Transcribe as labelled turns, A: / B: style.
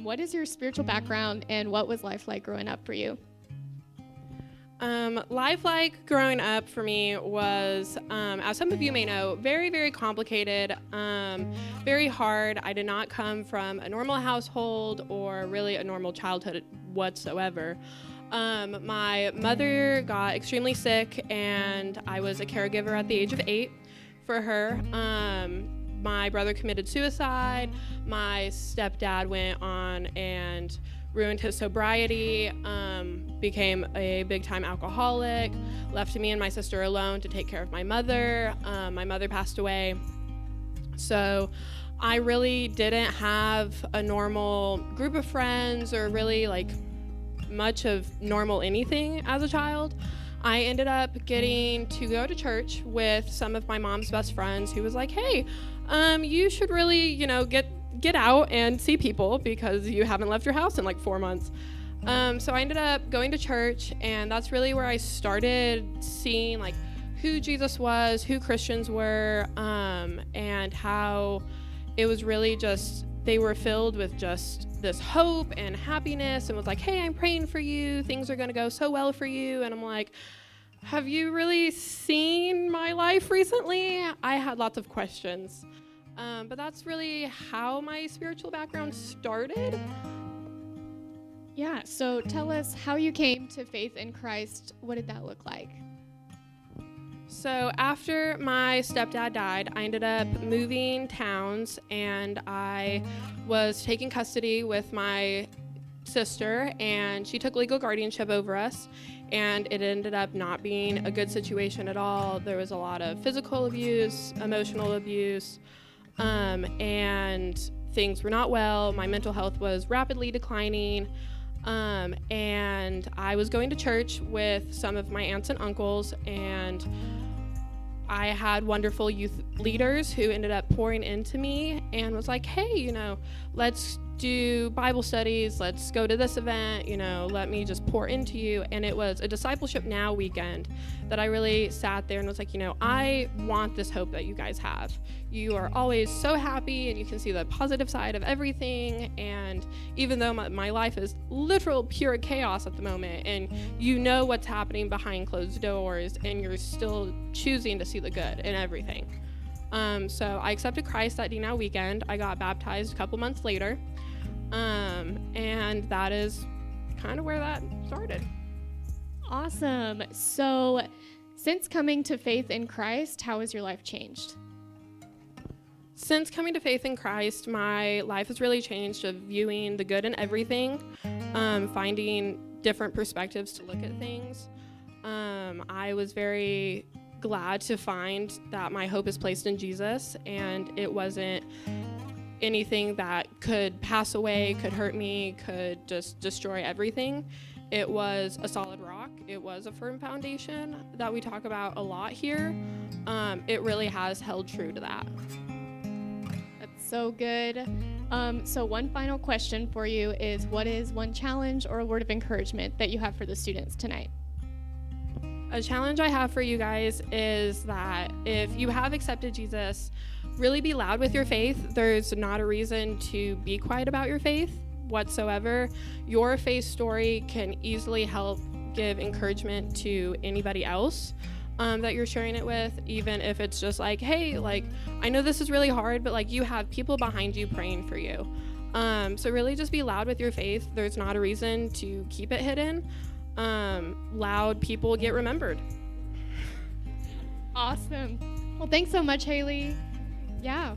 A: What is your spiritual background, and what was life like growing up for you?
B: Life like growing up for me was, as some of you may know, very, very complicated, very hard. I did not come from a normal household or really a normal childhood whatsoever. My mother got extremely sick, and I was a caregiver at the age of 8 for her. My brother committed suicide. My stepdad went on and ruined his sobriety, became a big-time alcoholic, left me and my sister alone to take care of my mother. My mother passed away. So I really didn't have a normal group of friends or really like much of normal anything as a child. I ended up getting to go to church with some of my mom's best friends who was like, hey, you should really, get out and see people because you haven't left your house in like 4 months. So I ended up going to church, and that's really where I started seeing like who Jesus was, who Christians were, and how it was really just, they were filled with just this hope and happiness and was like, hey, I'm praying for you. Things are going to go so well for you. And I'm like, have you really seen my life recently? I had lots of questions. But that's really how my spiritual background started.
A: Yeah, so tell us how you came to faith in Christ. What did that look like?
B: So after my stepdad died, I ended up moving towns, and I was taking custody with my sister, and she took legal guardianship over us, and it ended up not being a good situation at all. There was a lot of physical abuse, emotional abuse, and things were not well. My mental health was rapidly declining, and I was going to church with some of my aunts and uncles, and I had wonderful youth leaders who ended up pouring into me and was like, hey, let's do Bible studies, let's go to this event, let me just pour into you. And it was a Discipleship Now weekend that I really sat there and was like, I want this hope that you guys have. You are always so happy and you can see the positive side of everything. And even though my life is literal pure chaos at the moment, and what's happening behind closed doors, and you're still choosing to see the good in everything. So I accepted Christ that D-Now weekend. I got baptized a couple months later. And that is kind of where that started.
A: Awesome. So since coming to faith in Christ, how has your life changed?
B: Since coming to faith in Christ, my life has really changed of viewing the good in everything, finding different perspectives to look at things. I was very glad to find that my hope is placed in Jesus, and it wasn't anything that could pass away, could hurt me, could just destroy everything. It was a solid rock. It was a firm foundation that we talk about a lot here. It really has held true to that.
A: That's so good. So one final question for you is, what is one challenge or a word of encouragement that you have for the students tonight?
B: A challenge I have for you guys is that if you have accepted Jesus, really be loud with your faith. There's not a reason to be quiet about your faith whatsoever. Your faith story can easily help give encouragement to anybody else that you're sharing it with, even if it's just like, hey, I know this is really hard, but you have people behind you praying for you. So really just be loud with your faith. There's not a reason to keep it hidden. Loud people get remembered.
A: Awesome. Well, thanks so much, Haleigh. Yeah.